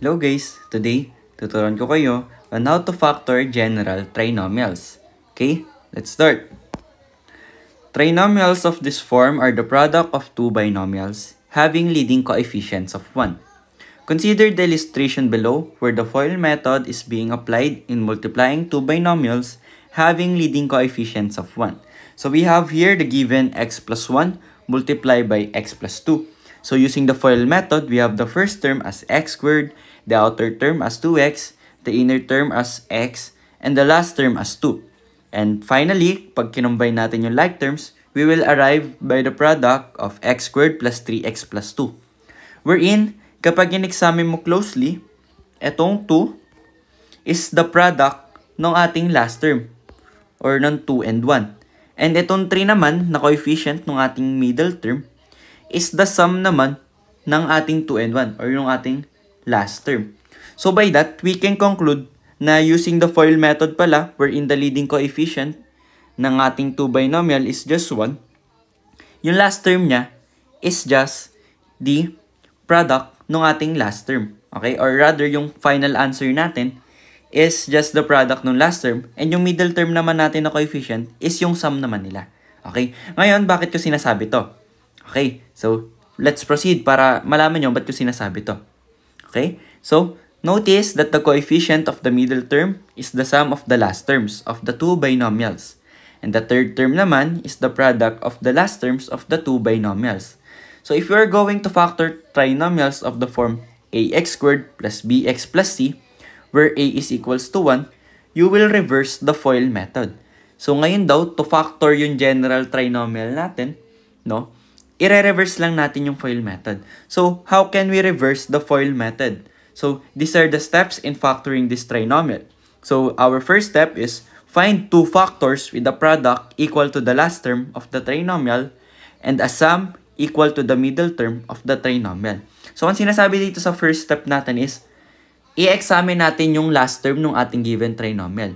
Hello guys! Today, tuturuan ko kayo on how to factor general trinomials. Okay, let's start. Trinomials of this form are the product of two binomials having leading coefficients of 1. Consider the illustration below where the FOIL method is being applied in multiplying two binomials having leading coefficients of 1. So we have here the given x plus 1 multiplied by x plus 2. So using the FOIL method, we have the first term as x squared, the outer term as 2x, the inner term as x, and the last term as 2. And finally, pag kinombine natin yung like terms, we will arrive by the product of x squared plus 3x plus 2. Wherein, kapag in-examine mo closely, etong 2 is the product ng ating last term, or ng 2 and 1. And itong 3 naman, na coefficient ng ating middle term, is the sum naman ng ating 2 and 1 or yung ating last term. So by that, we can conclude na using the FOIL method pala, wherein the leading coefficient ng ating 2 binomial is just 1, yung last term niya is just the product ng ating last term. Okay? Or rather, yung final answer natin is just the product ng last term, and yung middle term naman natin na coefficient is yung sum naman nila. Okay? Ngayon, bakit ko sinasabi to? Okay, so let's proceed para malaman nyo ba't ko sinasabi to. Okay, so notice that the coefficient of the middle term is the sum of the last terms of the two binomials. And the third term naman is the product of the last terms of the two binomials. So if you are going to factor trinomials of the form ax squared plus bx plus c, where a is equals to 1, you will reverse the FOIL method. So ngayon daw, to factor yung general trinomial natin, no? I-reverse lang natin yung FOIL method. So, how can we reverse the FOIL method? So, these are the steps in factoring this trinomial. So, our first step is find two factors with a product equal to the last term of the trinomial and a sum equal to the middle term of the trinomial. So, ang sinasabi dito sa first step natin is i-examine natin yung last term ng ating given trinomial.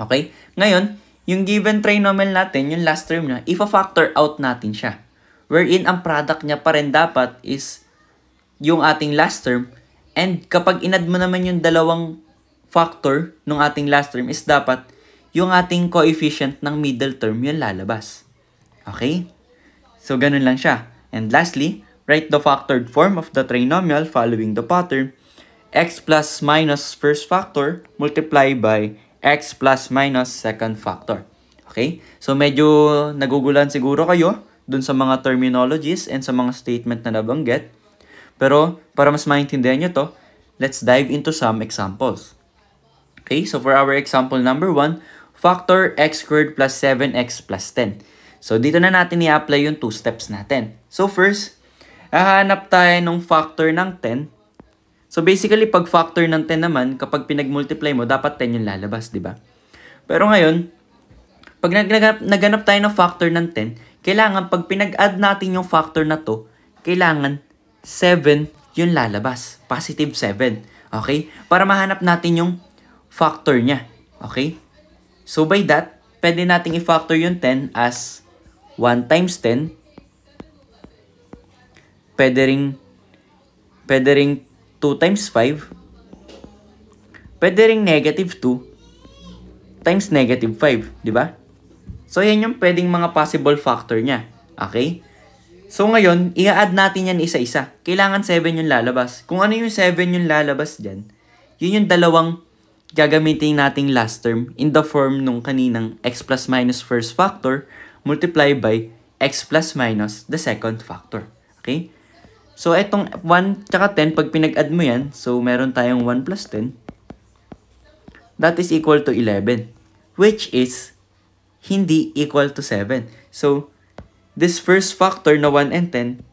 Okay? Ngayon, yung given trinomial natin, yung last term niya, ifa-factor out natin siya. Wherein ang product niya pa rin dapat is yung ating last term. And kapag inad mo naman yung dalawang factor ng ating last term is dapat yung ating coefficient ng middle term yung lalabas. Okay? So, ganun lang siya. And lastly, write the factored form of the trinomial following the pattern x plus minus first factor multiplied by x plus minus second factor. Okay? So, medyo nagugulan siguro kayo dun sa mga terminologies and sa mga statement na nabanggit. Pero, para mas maintindihan nyo to, let's dive into some examples. Okay, so for our example number 1, factor x squared plus 7x plus 10. So, dito na natin i-apply yung two steps natin. So, first, hahanap tayo ng factor ng 10. So, basically, pag factor ng 10 naman, kapag pinag-multiply mo, dapat 10 yung lalabas, di ba? Pero ngayon, pag naganap tayo ng factor ng 10, kailangan pag pinag-add natin yung factor na to, kailangan 7 yung lalabas. Positive 7. Okay? Para mahanap natin yung factor niya. Okay? So by that, pwede nating i-factor yung 10 as 1 times 10. Pwede ring 2 times 5. Pwede ring negative 2 times negative 5. Di ba? So, yan yung pwedeng mga possible factor niya. Okay? So, ngayon, i-add natin yan isa-isa. Kailangan 7 yung lalabas. Kung ano yung 7 yung lalabas dyan, yun yung dalawang gagamitin nating last term in the form nung kaninang x plus minus first factor multiplied by x plus minus the second factor. Okay? So, etong 1 tsaka 10, pag pinag-add mo yan, so meron tayong 1 plus 10. That is equal to 11. Which is hindi equal to 7. So, this first factor na 1 and 10,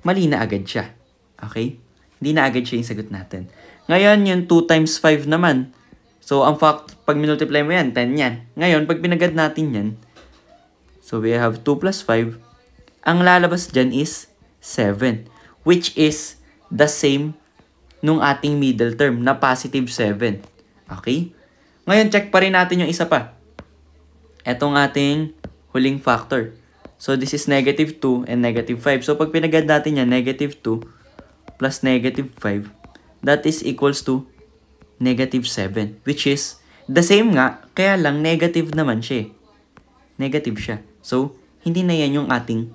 mali na agad siya. Okay? Hindi na agad siya yung sagot natin. Ngayon, yung 2 times 5 naman. So, ang pag minultiply mo yan, 10 yan. Ngayon, pag pinagad natin yan, so we have 2 plus 5. Ang lalabas dyan is 7. Which is the same nung ating middle term na positive 7. Okay? Ngayon, check pa rin natin yung isa pa. Etong ating huling factor. So, this is negative 2 and negative 5. So, pag pinagad natin yan, negative 2 plus negative 5, that is equals to negative 7, which is the same nga, kaya lang negative naman siya. Negative siya. So, hindi na yan yung ating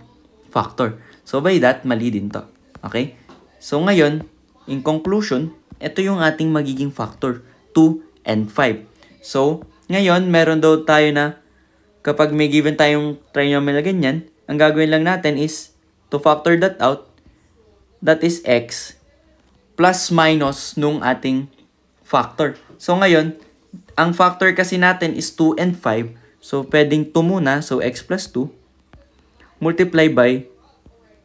factor. So, by that, mali din to. Okay? So, ngayon, in conclusion, ito yung ating magiging factor, 2 and 5. So, ngayon, meron daw tayo na kapag may given tayong trinomial na ganyan, ang gagawin lang natin is to factor that out, that is x, plus minus nung ating factor. So, ngayon, ang factor kasi natin is 2 and 5. So, pwedeng 2 muna. So, x plus 2 multiply by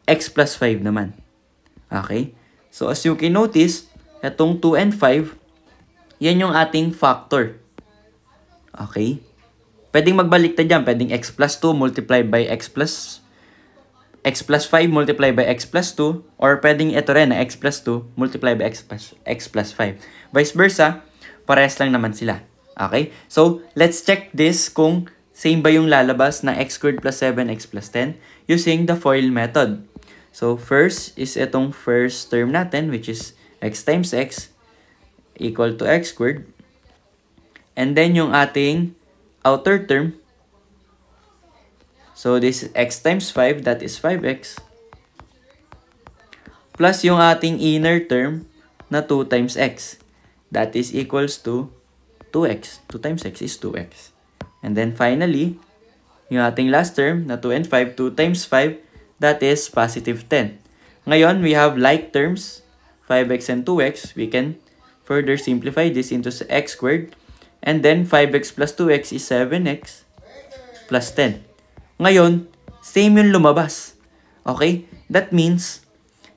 x plus 5 naman. Okay? So, as you can notice, itong 2 and 5, yan yung ating factor. Okay? Pwedeng magbaliktad dyan. Pwedeng x plus 2 multiply by x plus 5 multiply by x plus 2, or pwedeng ito rin na x plus 2 multiply by x plus 5. Vice versa, parehas lang naman sila. Okay? So, let's check this kung same ba yung lalabas na x squared plus 7x plus 10 using the FOIL method. So, first is itong first term natin, which is x times x equal to x squared. And then yung ating outer term, so this is x times 5, that is 5x. Plus yung ating inner term na 2 times x, that is equals to 2x. 2 times x is 2x. And then finally, yung ating last term na 2 and 5, 2 times 5, that is positive 10. Ngayon, we have like terms, 5x and 2x. We can further simplify this into x squared. And then 5x plus 2x is 7x plus 10. Ngayon, same yung lumabas. Okay? That means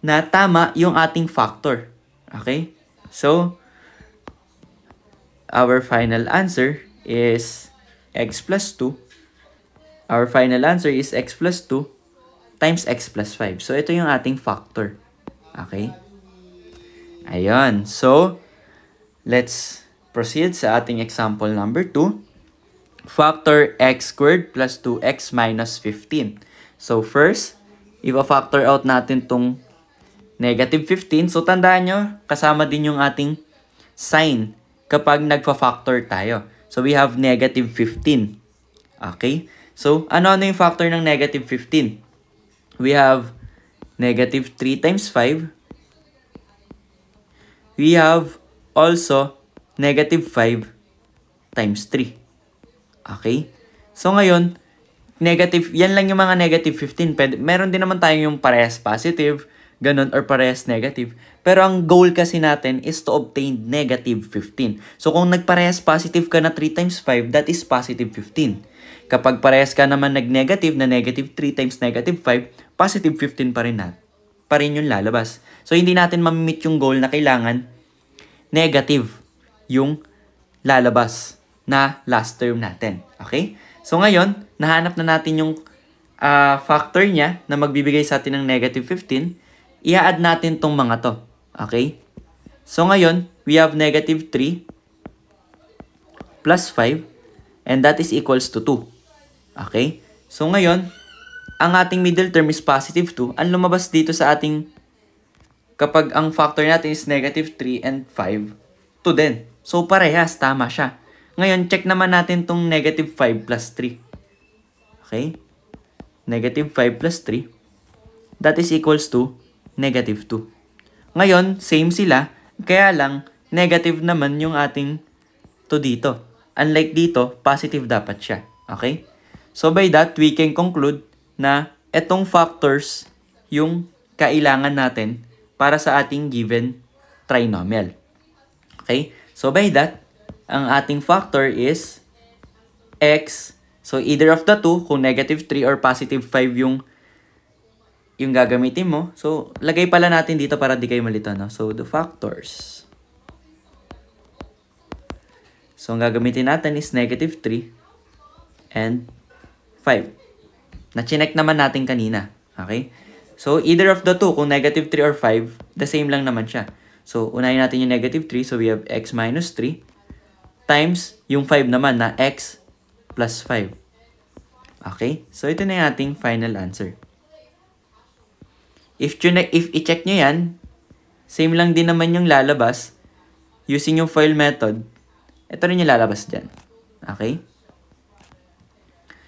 na tama yung ating factor. Okay? So, our final answer is x plus 2. Our final answer is x plus 2 times x plus 5. So, ito yung ating factor. Okay? Ayun. So, let's proceed sa ating example number 2. Factor x squared plus 2x minus 15. So, first, ipa-factor out natin tong negative 15. So, tandaan nyo, kasama din yung ating sign kapag nagpa-factor tayo. So, we have negative 15. Okay? So, ano-ano yung factor ng negative 15? We have negative 3 times 5. We have also negative 5 times 3. Okay? So, ngayon, negative, yan lang yung mga negative 15. Meron din naman tayo yung parehas positive, ganun, or parehas negative. Pero ang goal kasi natin is to obtain negative 15. So, kung nagparehas positive ka na 3 times 5, that is positive 15. Kapag parehas ka naman nag-negative na negative 3 times negative 5, positive 15 pa rin yung lalabas. So, hindi natin mamimit yung goal na kailangan negative yung lalabas na last term natin. Okay? So, ngayon, nahanap na natin yung factor niya na magbibigay sa atin ng negative 15. I-add natin tong mga to. Okay? So, ngayon, we have negative 3 plus 5 and that is equals to 2. Okay? So, ngayon, ang ating middle term is positive 2. Ang lumabas dito sa ating, kapag ang factor natin is negative 3 and 5, 2 din. So, parehas. Tama siya. Ngayon, check naman natin tong negative 5 plus 3. Okay? Negative 5 plus 3. That is equals to negative 2. Ngayon, same sila. Kaya lang, negative naman yung ating to dito. Unlike dito, positive dapat siya. Okay? So, by that, we can conclude na etong factors yung kailangan natin para sa ating given trinomial. Okay? So, by that, ang ating factor is x. So, either of the two, kung negative 3 or positive 5 yung gagamitin mo. So, lagay pala natin dito para di kayo malito, no? So, the factors. So, ang gagamitin natin is negative 3 and 5. Na-chinek naman natin kanina. Okay? So, either of the two, kung negative 3 or 5, the same lang naman siya. So, unahin natin yung negative 3. So, we have x minus 3 times yung 5 naman na x plus 5. Okay? So, ito na yung ating final answer. If i-check nyo yan, same lang din naman yung lalabas. Using yung FOIL method, ito rin yung lalabas dyan. Okay?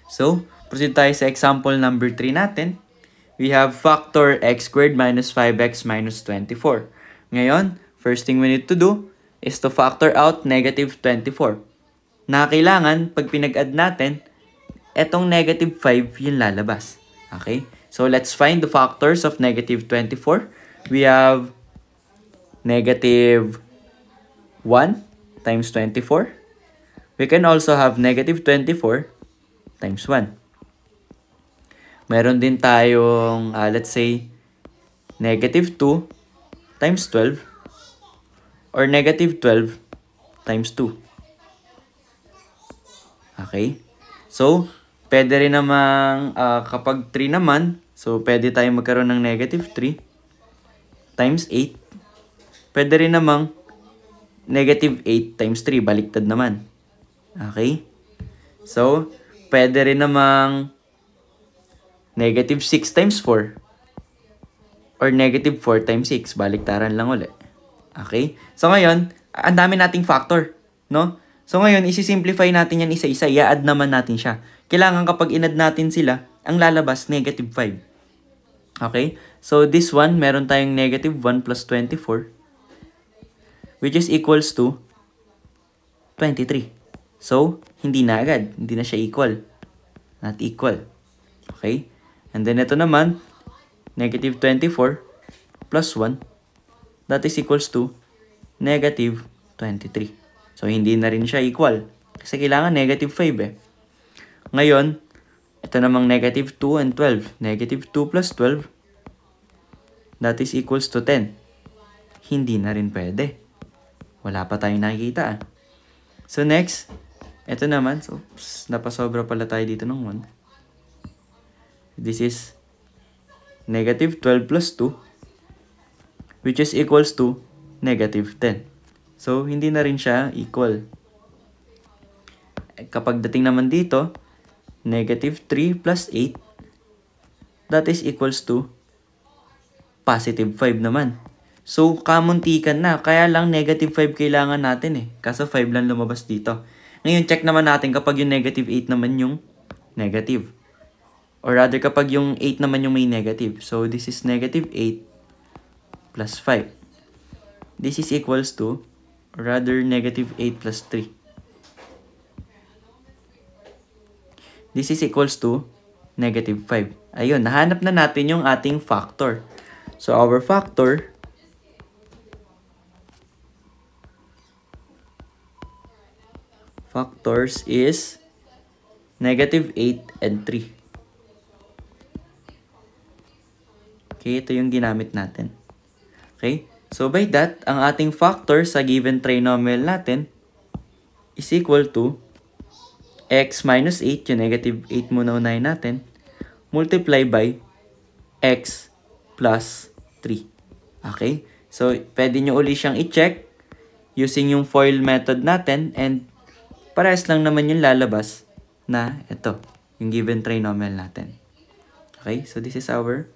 So, proceed tayo sa example number 3 natin. We have factor x squared minus 5x minus 24. Ngayon, first thing we need to do is to factor out negative 24. Na kailangan, pag pinag-add natin, etong negative 5 yung lalabas. Okay? So, let's find the factors of negative 24. We have negative 1 times 24. We can also have negative 24 times 1. Meron din tayong, let's say, negative 2 times 12 or negative 12 times 2. Okay? So, pwede rin namang, kapag 3 naman, so pwede tayong magkaroon ng negative 3 times 8. Pwede rin namang negative 8 times 3, baliktad naman. Okay? So, pwede rin namang negative 6 times 4 or negative 4 times 6, baliktaran lang ulit. Okay? So, ngayon, ang dami nating factor, no? So, ngayon, isi-simplify natin yan isa-isa. I-add naman natin siya. Kailangan kapag in-add natin sila, ang lalabas, negative 5. Okay? So, this one, meron tayong negative 1 plus 24, which is equals to 23. So, hindi na agad. Hindi na siya equal. Not equal. Okay? And then, ito naman, negative 24 plus 1, that is equals to negative 23. So, hindi na rin siya equal. Kasi kailangan negative 5 eh. Ngayon, ito namang negative 2 and 12. Negative 2 plus 12, that is equals to 10. Hindi na rin pwede. Wala pa tayong nakikita. So, next, ito naman. So, napasobra pala tayo dito ng 1. This is negative 12 plus 2, which is equals to negative 10. So, hindi na rin siya equal. Kapag dating naman dito, negative 3 plus 8, that is equals to positive 5 naman. So, kamuntikan na. Kaya lang negative 5 kailangan natin eh. Kaso 5 lang lumabas dito. Ngayon, check naman natin kapag yung negative 8 naman yung negative. Or rather, kapag yung 8 naman yung may negative. So, this is negative 8 plus 5. This is equals to, or rather, negative 8 plus 3. This is equals to negative 5. Ayun, nahanap na natin yung ating factor. So, our factors is negative 8 and 3. Okay, ito yung ginamit natin. Okay, so by that, ang ating factor sa given trinomial natin is equal to x minus 8, yung negative 8 muna unahin natin, multiply by x plus 3. Okay, so pwede nyo uli siyang i-check using yung FOIL method natin and parehas lang naman yung lalabas na ito, yung given trinomial natin. Okay, so this is our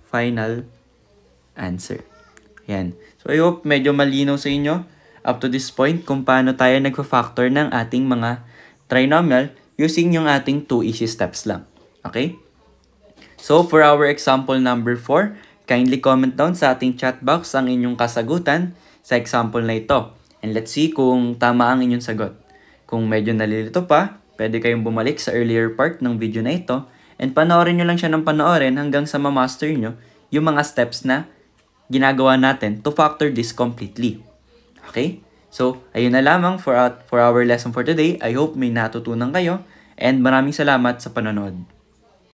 final answer. Yan. So, I hope medyo malinaw sa inyo up to this point kung paano tayo nagpa-factor ng ating mga trinomial using yung ating 2 easy steps lang. Okay? So, for our example number 4, kindly comment down sa ating chat box ang inyong kasagutan sa example na ito. And let's see kung tama ang inyong sagot. Kung medyo nalilito pa, pwede kayong bumalik sa earlier part ng video na ito and panoorin nyo lang siya ng panoorin hanggang sa ma-master nyo yung mga steps na ginagawa natin to factor this completely. Okay? So, ayun na lamang for our lesson for today. I hope may natutunan kayo and maraming salamat sa panonood.